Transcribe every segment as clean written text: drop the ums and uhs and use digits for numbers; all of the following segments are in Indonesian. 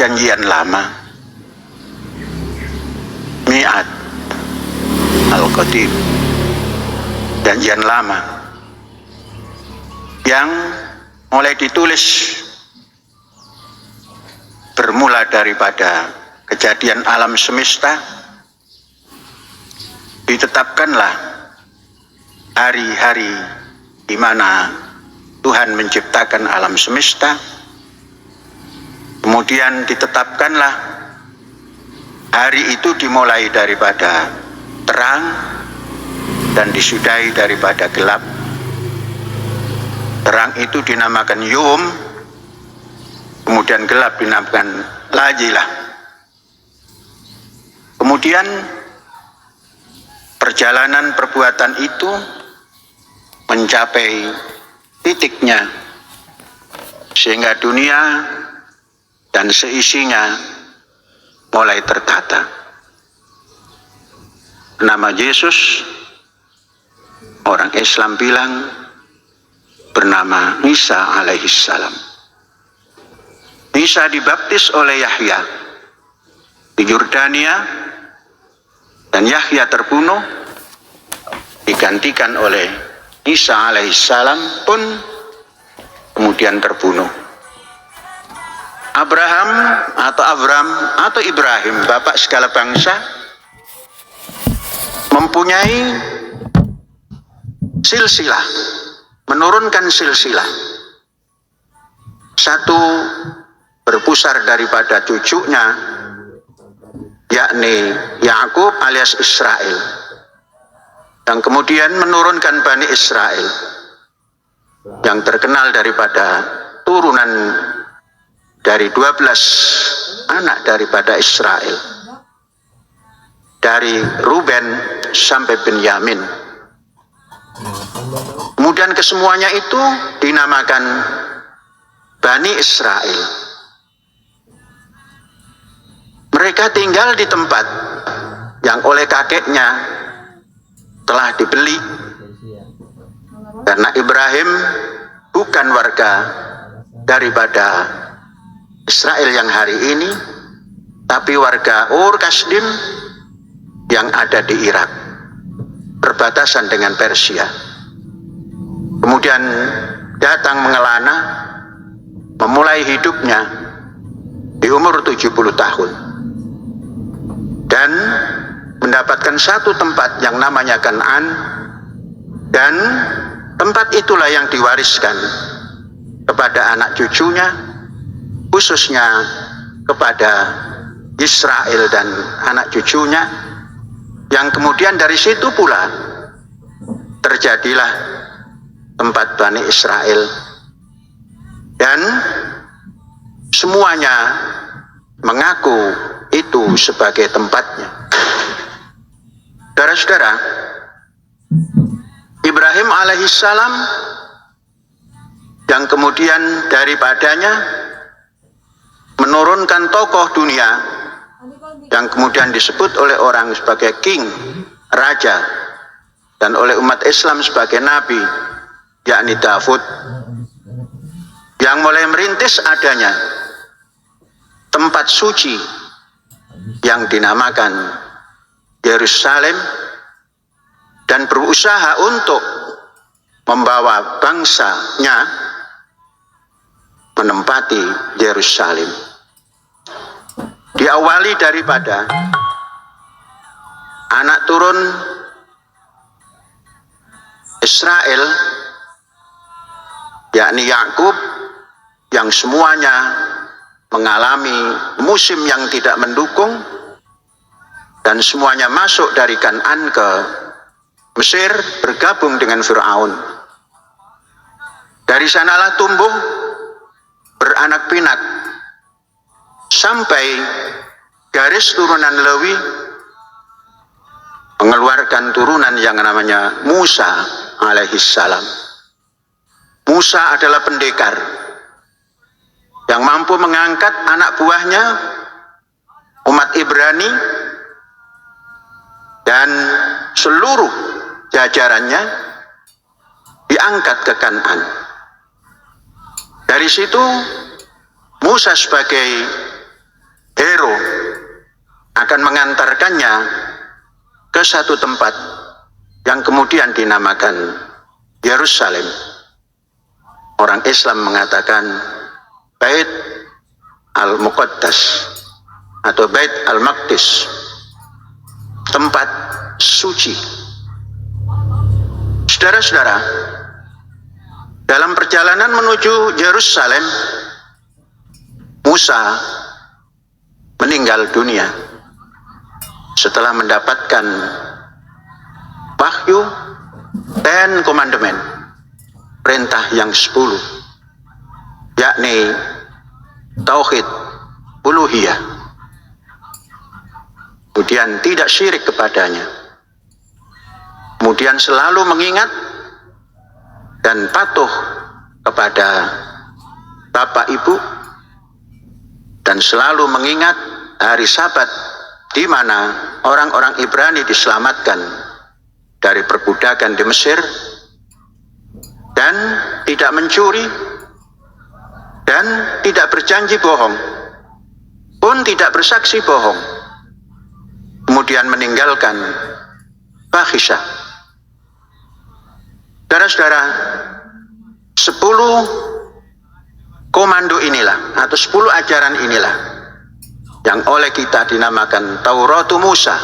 perjanjian lama, mi'at al-qadim, perjanjian lama yang mulai ditulis bermula daripada kejadian alam semesta. Ditetapkanlah hari-hari di mana Tuhan menciptakan alam semesta. Kemudian ditetapkanlah hari itu dimulai daripada terang dan disudahi daripada gelap. Terang itu dinamakan Yom, kemudian gelap dinamakan Lajilah. Kemudian perjalanan perbuatan itu mencapai titiknya sehingga dunia dan seisinya mulai tertata. Nama Yesus, orang Islam bilang bernama Isa alaihissalam. Isa dibaptis oleh Yahya di Yordania, dan Yahya terbunuh, digantikan oleh Isa alaihissalam pun kemudian terbunuh. Abram atau Ibrahim, bapak segala bangsa, mempunyai silsilah, menurunkan silsilah. Satu berpusar daripada cucunya, yakni Yakub alias Israel, yang kemudian menurunkan Bani Israel, yang terkenal daripada turunan dari 12 anak daripada Israel, dari Ruben sampai Benyamin. Kemudian kesemuanya itu dinamakan Bani Israel. Mereka tinggal di tempat yang oleh kakeknya telah dibeli, karena Ibrahim bukan warga daripada Israel yang hari ini, tapi warga Ur Kasdim yang ada di Irak, perbatasan dengan Persia. Kemudian datang mengelana, memulai hidupnya di umur 70 tahun, dan mendapatkan satu tempat yang namanya Kan'an, dan tempat itulah yang diwariskan kepada anak cucunya, khususnya kepada Israel dan anak cucunya, yang kemudian dari situ pula terjadilah tempat Bani Israel, dan semuanya mengaku itu sebagai tempatnya. Saudara-saudara, Ibrahim alaihissalam yang kemudian daripadanya menurunkan tokoh dunia yang kemudian disebut oleh orang sebagai king, raja, dan oleh umat Islam sebagai nabi, yakni Daud, yang mulai merintis adanya tempat suci yang dinamakan Yerusalem, dan berusaha untuk membawa bangsanya menempati Yerusalem. Diawali daripada anak turun Israel, yakni Yakub, yang semuanya mengalami musim yang tidak mendukung, dan semuanya masuk dari Kan'an ke Mesir, bergabung dengan Fir'aun. Dari sanalah tumbuh beranak pinak sampai garis turunan Lewi mengeluarkan turunan yang namanya Musa alaihissalam. Musa adalah pendekar yang mampu mengangkat anak buahnya umat Ibrani dan seluruh jajarannya diangkat ke Kan'an. Dari situ Musa sebagai hero akan mengantarkannya ke satu tempat yang kemudian dinamakan Yerusalem. Orang Islam mengatakan Bait Al-Muqaddas atau Bait Al-Maqdis, tempat suci. Saudara-saudara, dalam perjalanan menuju Yerusalem, Musa meninggal dunia setelah mendapatkan wahyu Ten Commandment, perintah yang 10, yakni tauhid uluhiyah, kemudian tidak syirik kepadanya, kemudian selalu mengingat dan patuh kepada bapak ibu, dan selalu mengingat hari Sabat di mana orang-orang Ibrani diselamatkan dari perbudakan di Mesir, dan tidak mencuri, dan tidak berjanji bohong, pun tidak bersaksi bohong, kemudian meninggalkan fahisyah. Saudara-saudara, 10 komando inilah atau 10 ajaran inilah yang oleh kita dinamakan Tauratu Musa,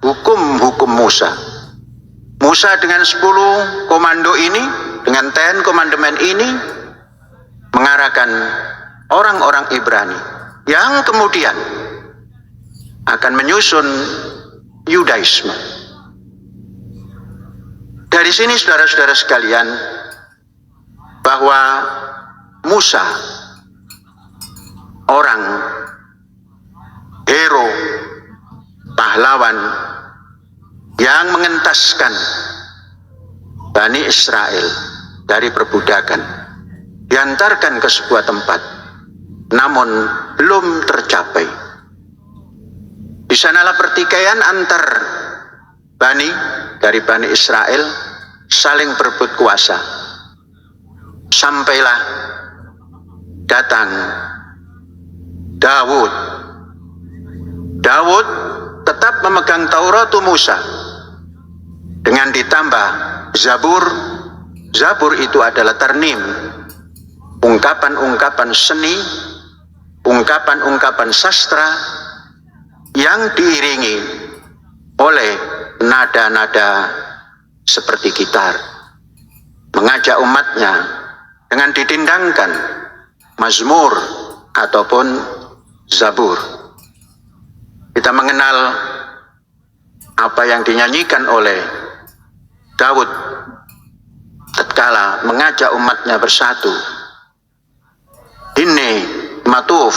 hukum-hukum Musa. Musa dengan 10 komando ini, dengan 10 commandment ini, mengarahkan orang-orang Ibrani yang kemudian akan menyusun Yudaisme. Dari sini saudara-saudara sekalian, bahwa Musa, orang hero, pahlawan yang mengentaskan Bani Israel dari perbudakan, diantarkan ke sebuah tempat, namun belum tercapai. Di sanalah pertikaian antar dari Bani Israel saling berebut kuasa. Sampailah datang Daud. Daud tetap memegang Tauratu Musa dengan ditambah Zabur. Zabur itu adalah ternim, ungkapan-ungkapan seni, ungkapan-ungkapan sastra yang diiringi oleh nada-nada seperti gitar, mengajak umatnya dengan didindangkan mazmur ataupun zabur. Kita mengenal apa yang dinyanyikan oleh Daud tatkala mengajak umatnya bersatu. Inni matuf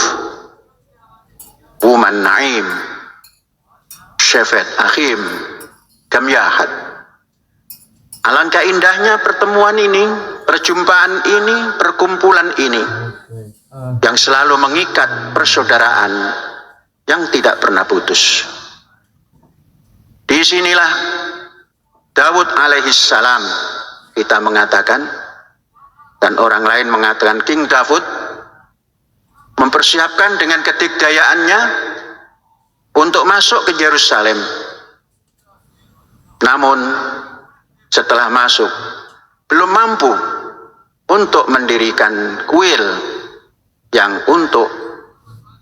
wuman naim syafat akhim kam yahad. Alangkah indahnya pertemuan ini, perjumpaan ini, perkumpulan ini yang selalu mengikat persaudaraan yang tidak pernah putus. Disinilah Daud alaihissalam, kita mengatakan, dan orang lain mengatakan King Daud, mempersiapkan dengan kedikdayaannya untuk masuk ke Yerusalem. Namun setelah masuk belum mampu untuk mendirikan kuil yang untuk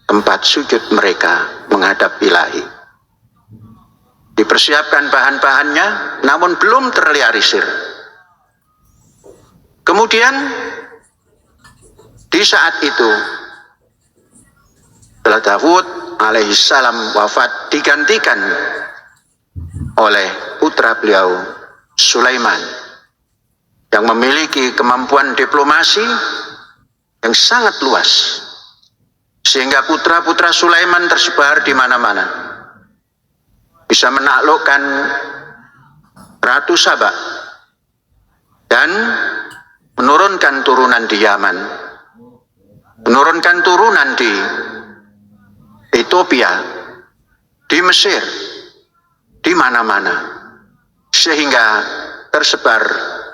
tempat sujud mereka menghadap Ilahi. Dipersiapkan bahan-bahannya, namun belum terrealisir. Kemudian di saat itu setelah Daud alaihissalam wafat, digantikan oleh putra beliau Sulaiman yang memiliki kemampuan diplomasi yang sangat luas, sehingga putra-putra Sulaiman tersebar di mana-mana, bisa menaklukkan Ratu Saba dan menurunkan turunan di Yaman, menurunkan turunan di Ethiopia, di Mesir, di mana-mana, sehingga tersebar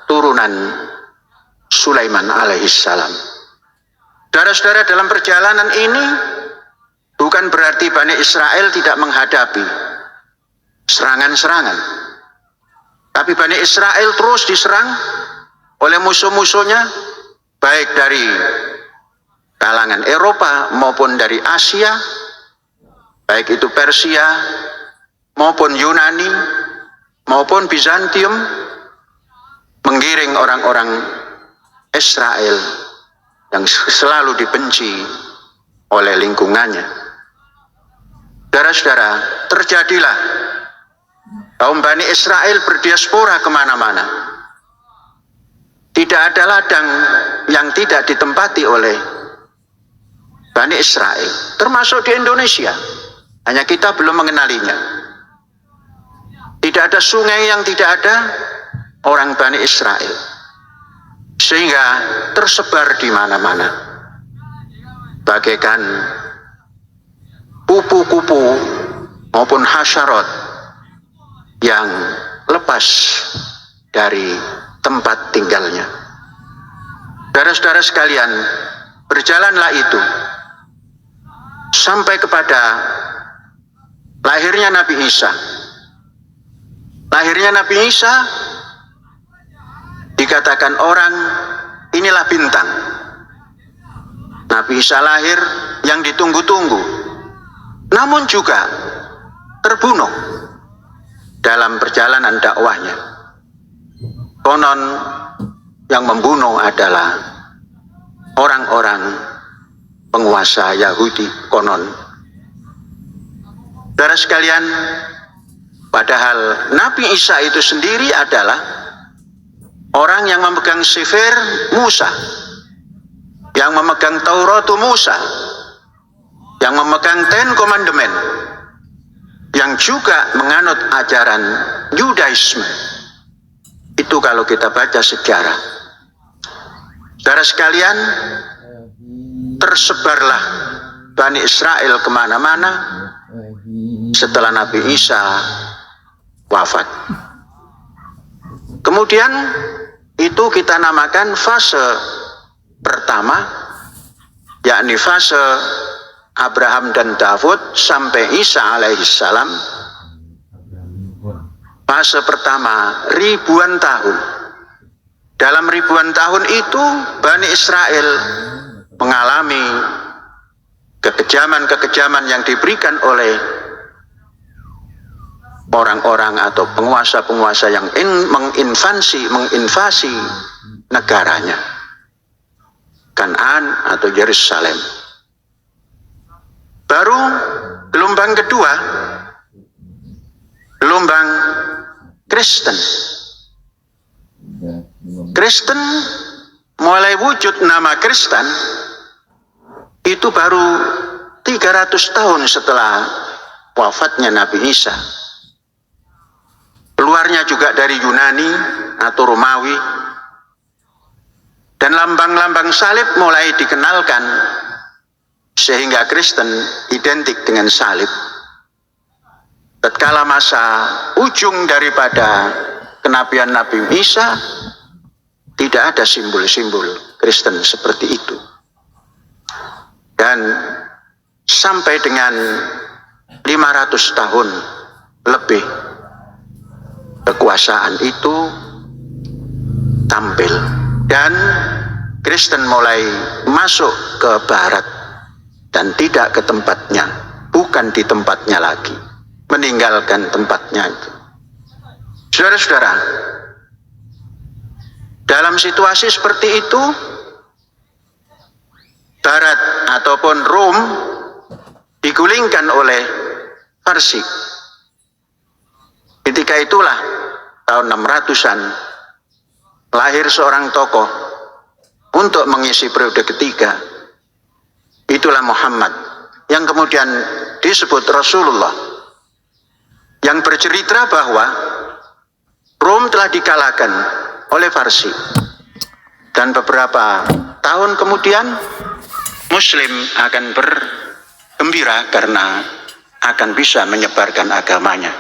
turunan Sulaiman alaihissalam. Saudara-saudara, dalam perjalanan ini Bukan berarti Bani Israel tidak menghadapi serangan-serangan. Tapi Bani Israel terus diserang oleh musuh-musuhnya, baik dari kalangan Eropa maupun dari Asia, baik itu Persia maupun Yunani maupun Bizantium, menggiring orang-orang Israel yang selalu dibenci oleh lingkungannya. Saudara-saudara, terjadilah kaum Bani Israel berdiaspora kemana-mana. Tidak ada ladang yang tidak ditempati oleh Bani Israel, termasuk di Indonesia. Hanya kita belum mengenalinya. Tidak ada sungai yang tidak ada orang Bani Israel, sehingga tersebar di mana-mana, bagaikan kupu-kupu maupun hasyarat yang lepas dari tempat tinggalnya. Saudara-saudara sekalian, berjalanlah itu sampai kepada lahirnya Nabi Isa. Lahirnya Nabi Isa dikatakan orang, inilah bintang. Nabi Isa lahir yang ditunggu-tunggu, namun juga terbunuh dalam perjalanan dakwahnya. Konon yang membunuh adalah orang-orang penguasa Yahudi, konon. Saudara sekalian, padahal Nabi Isa itu sendiri adalah orang yang memegang Sefer Musa, yang memegang Taurat Musa, yang memegang Ten Commandment, yang juga menganut ajaran Yudaisme. Itu kalau kita baca sejarah. Saudara sekalian, tersebarlah Bani Israel kemana-mana setelah Nabi Isa wafat. Kemudian itu kita namakan fase pertama, yakni fase Abraham dan Daud sampai Isa alaihissalam. Fase pertama ribuan tahun. Dalam ribuan tahun itu Bani Israel mengalami kekejaman-kekejaman yang diberikan oleh orang-orang atau penguasa-penguasa yang menginvasi negaranya, Kanaan atau Yerusalem. Baru gelombang kedua, gelombang Kristen. Kristen mulai wujud nama Kristen itu baru 300 tahun setelah wafatnya Nabi Isa. Keluarnya juga dari Yunani atau Romawi, dan lambang-lambang salib mulai dikenalkan, sehingga Kristen identik dengan salib. Tatkala masa ujung daripada kenabian Nabi Isa, tidak ada simbol-simbol Kristen seperti itu. Dan sampai dengan 500 tahun lebih, kekuasaan itu tampil dan Kristen mulai masuk ke barat dan tidak ke tempatnya, bukan di tempatnya lagi, meninggalkan tempatnya itu. Saudara-saudara, dalam situasi seperti itu, barat ataupun Rom digulingkan oleh Parsi. Ketika itulah tahun 600-an lahir seorang tokoh untuk mengisi periode ketiga. Itulah Muhammad yang kemudian disebut Rasulullah, yang bercerita bahwa Rom telah dikalahkan oleh Parsi, dan beberapa tahun kemudian Muslim akan bergembira karena akan bisa menyebarkan agamanya.